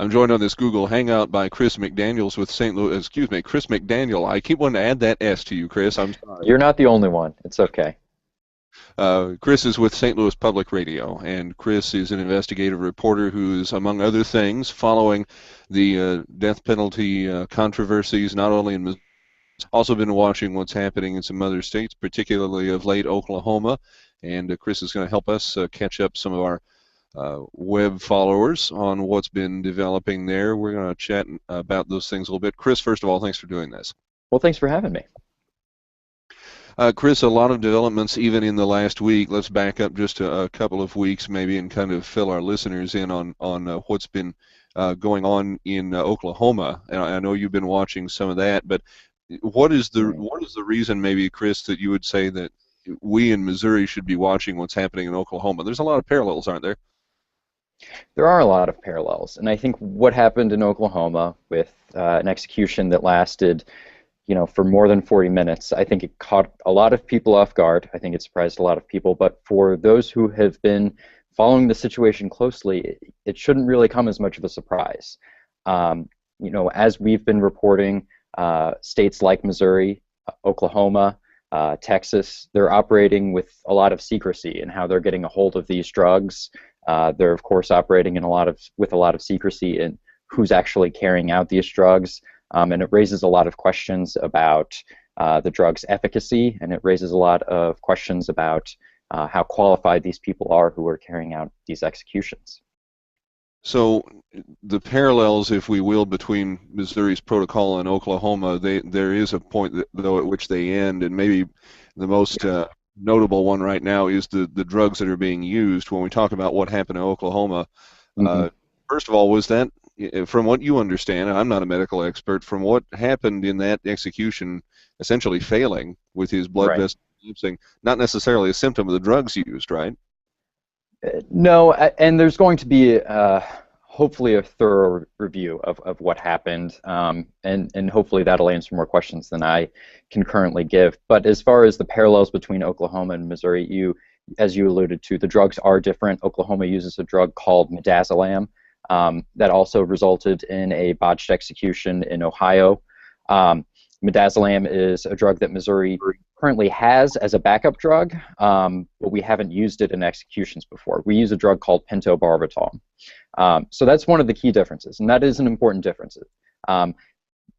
I'm joined on this Google Hangout by Chris McDaniels with St. Louis. Excuse me, Chris McDaniel. I keep wanting to add that S to you, Chris. I'm sorry. You're not the only one. It's okay. Chris is with St. Louis Public Radio, and Chris is an investigative reporter who's, among other things, following the death penalty controversies, not only in Missouri, also been watching what's happening in some other states, particularly of late Oklahoma. And Chris is going to help us catch up some of our web followers on what's been developing there. We're going to chat about those things a little bit. Chris, first of all, thanks for doing this. Well, thanks for having me. Chris, a lot of developments even in the last week. Let's back up just a couple of weeks maybe and kind of fill our listeners in on what's been going on in Oklahoma. And I know you've been watching some of that, but what is the reason maybe, Chris, that you would say that we in Missouri should be watching what's happening in Oklahoma? There's a lot of parallels, aren't there? There are a lot of parallels, and I think what happened in Oklahoma with an execution that lasted, for more than 40 minutes, I think it caught a lot of people off guard. I think it surprised a lot of people, but for those who have been following the situation closely, it shouldn't really come as much of a surprise. As we've been reporting, states like Missouri, Oklahoma, Texas, they're operating with a lot of secrecy in how they're getting a hold of these drugs. They're, of course, operating with a lot of secrecy in who's actually carrying out these drugs. And it raises a lot of questions about the drug's efficacy, and it raises a lot of questions about how qualified these people are who are carrying out these executions. So the parallels, if we will, between Missouri's protocol and Oklahoma, there is a point, though, at which they end, and maybe the most notable one right now is the drugs that are being used. When we talk about what happened in Oklahoma, first of all, was that, from what you understand, and I'm not a medical expert, from what happened in that execution, essentially failing with his blood vessel collapsing, not necessarily a symptom of the drugs used, right? No, and there's going to be hopefully a thorough review of what happened, and hopefully that'll answer more questions than I can currently give. But as far as the parallels between Oklahoma and Missouri, as you alluded to, the drugs are different. Oklahoma uses a drug called midazolam that also resulted in a botched execution in Ohio. Midazolam is a drug that Missouri currently has as a backup drug, but we haven't used it in executions before. We use a drug called pentobarbital. So that's one of the key differences, and that is an important difference.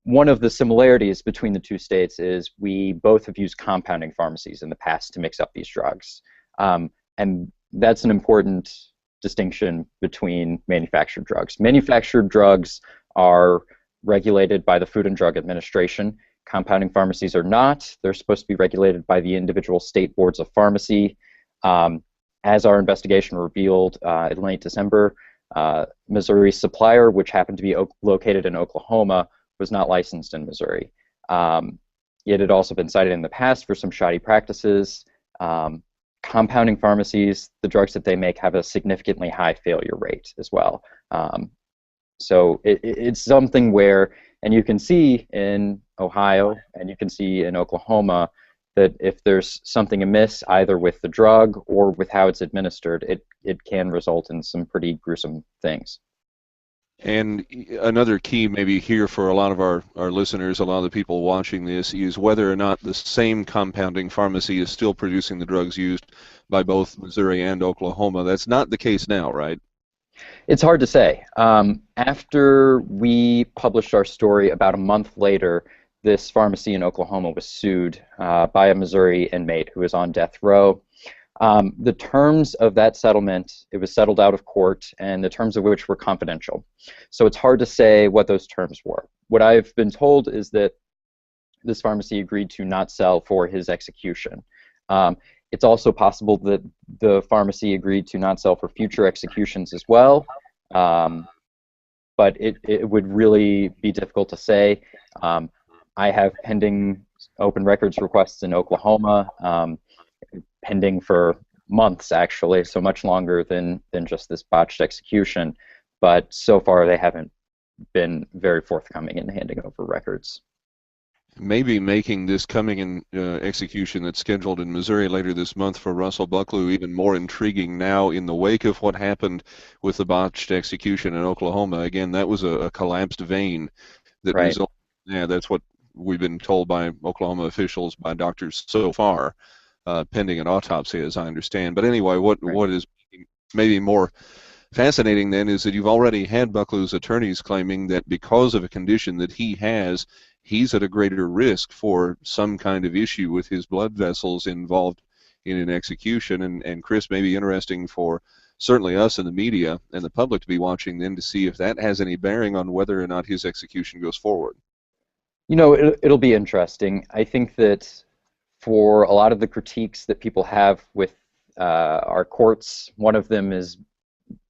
One of the similarities between the two states is we both have used compounding pharmacies in the past to mix up these drugs. And that's an important distinction between manufactured drugs. Manufactured drugs are regulated by the Food and Drug Administration. Compounding pharmacies are not. They're supposed to be regulated by the individual state boards of pharmacy. As our investigation revealed in late December, Missouri's supplier, which happened to be located in Oklahoma, was not licensed in Missouri. It had also been cited in the past for some shoddy practices. Compounding pharmacies, the drugs that they make have a significantly high failure rate as well. So it's something where, and you can see in Ohio and you can see in Oklahoma, that if there's something amiss either with the drug or with how it's administered, it can result in some pretty gruesome things. And another key maybe here for a lot of our listeners, a lot of the people watching this, is whether or not the same compounding pharmacy is still producing the drugs used by both Missouri and Oklahoma. That's not the case now, right? It's hard to say. After we published our story, about a month later, this pharmacy in Oklahoma was sued by a Missouri inmate who was on death row. The terms of that settlement, it was settled out of court, and the terms of which were confidential. So it's hard to say what those terms were. What I've been told is that this pharmacy agreed to not sell for his execution. It's also possible that the pharmacy agreed to not sell for future executions as well, but it would really be difficult to say. I have pending open records requests in Oklahoma, pending for months actually, so much longer than just this botched execution, but so far they haven't been very forthcoming in handing over records. maybe making this coming in execution that's scheduled in Missouri later this month for Russell Bucklew even more intriguing now in the wake of what happened with the botched execution in Oklahoma. Again, that was a collapsed vein that Right. resulted. Yeah, that's what we've been told by Oklahoma officials, by doctors so far, pending an autopsy, as I understand. But anyway, Right. what is maybe more fascinating then is that you've already had Bucklew's attorneys claiming that because of a condition that he has, he's at a greater risk for some kind of issue with his blood vessels involved in an execution. And Chris, may be interesting for certainly us in the media and the public to be watching then to see if that has any bearing on whether or not his execution goes forward. You know, it'll be interesting. I think that for a lot of the critiques that people have with our courts, one of them is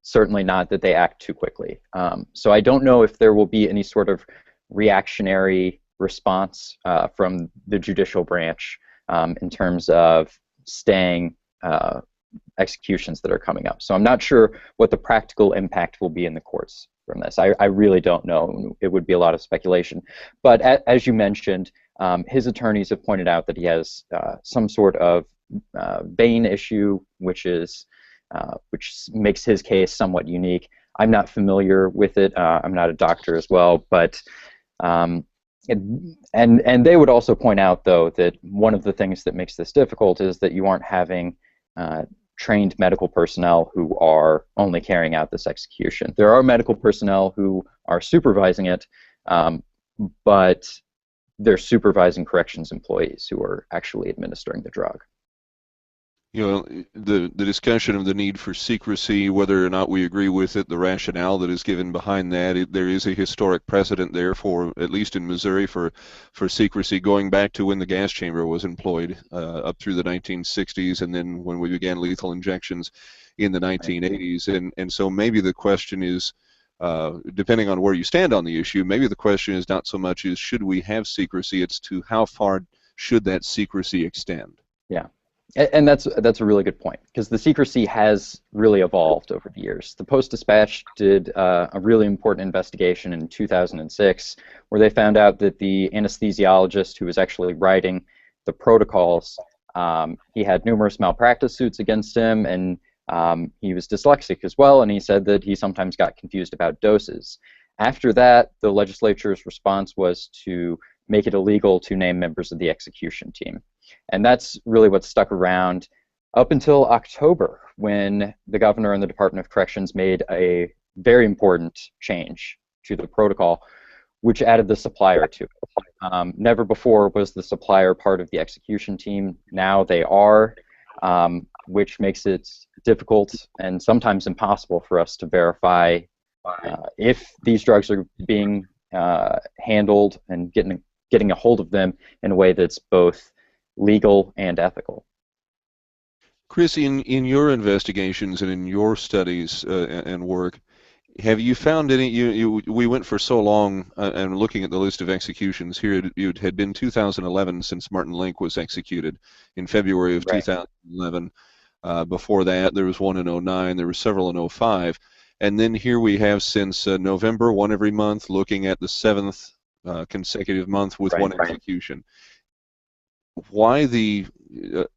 certainly not that they act too quickly. So I don't know if there will be any sort of reactionary response from the judicial branch in terms of staying executions that are coming up. So I'm not sure what the practical impact will be in the courts from this. I really don't know. It would be a lot of speculation. But as you mentioned, his attorneys have pointed out that he has some sort of vein issue, which makes his case somewhat unique. I'm not familiar with it. I'm not a doctor as well, but and they would also point out, though, that one of the things that makes this difficult is that you aren't having trained medical personnel who are only carrying out this execution. There are medical personnel who are supervising it, but they're supervising corrections employees who are actually administering the drug. You know, the discussion of the need for secrecy, whether or not we agree with it, the rationale that is given behind that, there is a historic precedent there for, at least in Missouri, for secrecy going back to when the gas chamber was employed up through the 1960s, and then when we began lethal injections in the 1980s. And so maybe the question is, depending on where you stand on the issue, maybe the question is not so much is should we have secrecy, it's to how far should that secrecy extend. Yeah. And that's a really good point, because the secrecy has really evolved over the years. The Post-Dispatch did a really important investigation in 2006 where they found out that the anesthesiologist who was actually writing the protocols, he had numerous malpractice suits against him, and he was dyslexic as well, and he said that he sometimes got confused about doses. After that, the legislature's response was to make it illegal to name members of the execution team. And that's really what stuck around up until October, when the governor and the Department of Corrections made a very important change to the protocol, which added the supplier to it. Never before was the supplier part of the execution team. Now they are, which makes it difficult and sometimes impossible for us to verify if these drugs are being handled and getting a hold of them in a way that's both legal and ethical. Chris, in your investigations and in your studies and work, have you found any? We went for so long, and looking at the list of executions here, it had been 2011 since Martin Link was executed in February of 2011. Before that, there was one in 2009. There were several in 2005, and then here we have since November, one every month, looking at the seventh consecutive month with one execution. Why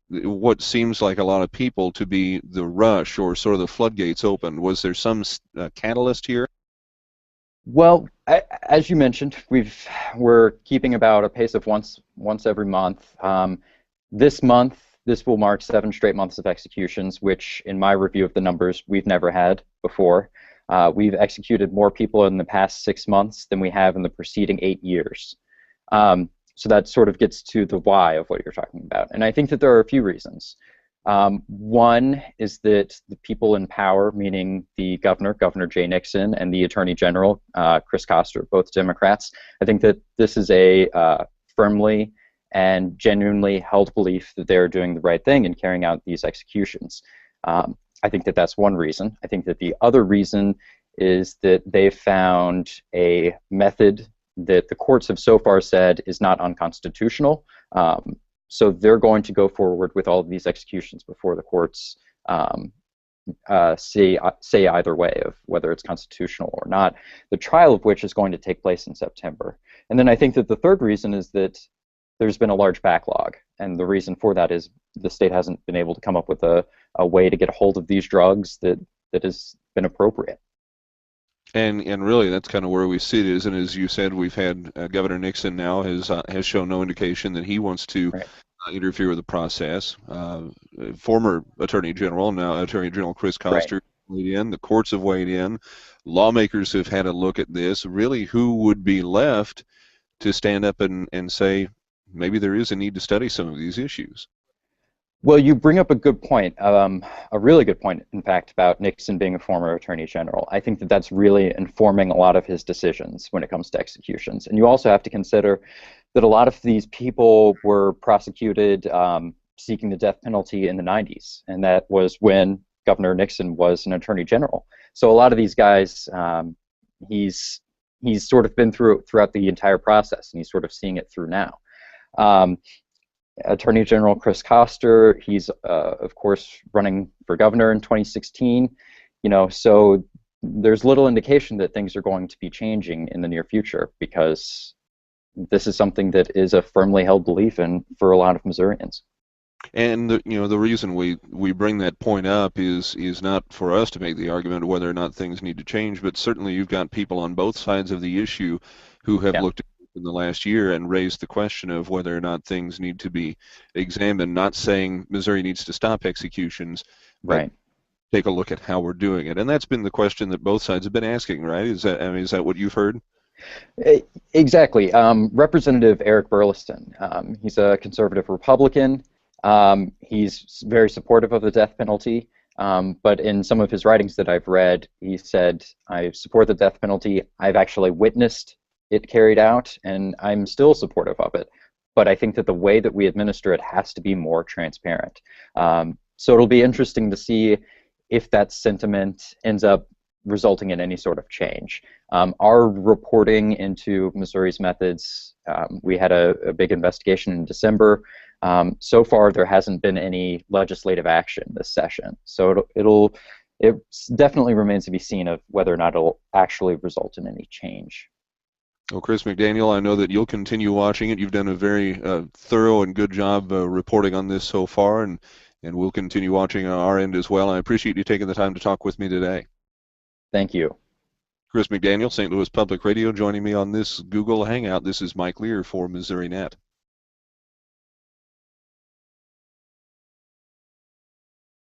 what seems like a lot of people to be the rush or sort of the floodgates open? Was there some catalyst here? Well, as you mentioned, we're keeping about a pace of once every month. This month, this will mark 7 straight months of executions, which, in my review of the numbers, we've never had before. We've executed more people in the past 6 months than we have in the preceding 8 years. So that sort of gets to the why of what you're talking about. And I think that there are a few reasons. One is that the people in power, meaning the Governor Jay Nixon, and the Attorney General, Chris Koster, both Democrats, I think that this is a firmly and genuinely held belief that they're doing the right thing in carrying out these executions. I think that that's one reason. I think that the other reason is that they've found a method that the courts have so far said is not unconstitutional. So they're going to go forward with all of these executions before the courts say either way of whether it's constitutional or not, the trial of which is going to take place in September. And then I think that the third reason is that there's been a large backlog. And the reason for that is the state hasn't been able to come up with a way to get a hold of these drugs that has been appropriate. And really, that's kind of where we sit. Is, and as you said, we've had Governor Nixon now has shown no indication that he wants to Right. Interfere with the process. Former Attorney General, now Attorney General Chris Koster, weighed in. The courts have weighed in. Lawmakers have had a look at this. Really, who would be left to stand up and say maybe there is a need to study some of these issues? Well, you bring up a good point, a really good point, in fact, about Nixon being a former Attorney General. I think that that's really informing a lot of his decisions when it comes to executions. And you also have to consider that a lot of these people were prosecuted seeking the death penalty in the 90s, and that was when Governor Nixon was an Attorney General. So a lot of these guys, he's sort of been throughout the entire process, and he's sort of seeing it through now. Attorney General Chris Koster, he's of course running for governor in 2016. So there's little indication that things are going to be changing in the near future, because this is something that is a firmly held belief in for a lot of Missourians. And the reason we bring that point up is not for us to make the argument of whether or not things need to change, but certainly you've got people on both sides of the issue who have looked at in the last year and raised the question of whether or not things need to be examined. Not saying Missouri needs to stop executions, but take a look at how we're doing it. And that's been the question that both sides have been asking, right? Is that what you've heard? Exactly. Representative Eric Burleson, he's a conservative Republican. He's very supportive of the death penalty, but in some of his writings that I've read, he said, I support the death penalty. I've actually witnessed it carried out, and I'm still supportive of it. But I think that the way that we administer it has to be more transparent. So it'll be interesting to see if that sentiment ends up resulting in any sort of change. Our reporting into Missouri's methods, we had a big investigation in December. So far, there hasn't been any legislative action this session. So it definitely remains to be seen of whether or not it'll actually result in any change. Well, Chris McDaniel, I know that you'll continue watching it. You've done a very thorough and good job reporting on this so far, and we'll continue watching on our end as well. I appreciate you taking the time to talk with me today. Thank you. Chris McDaniel, St. Louis Public Radio, joining me on this Google Hangout. This is Mike Lear for Missourinet.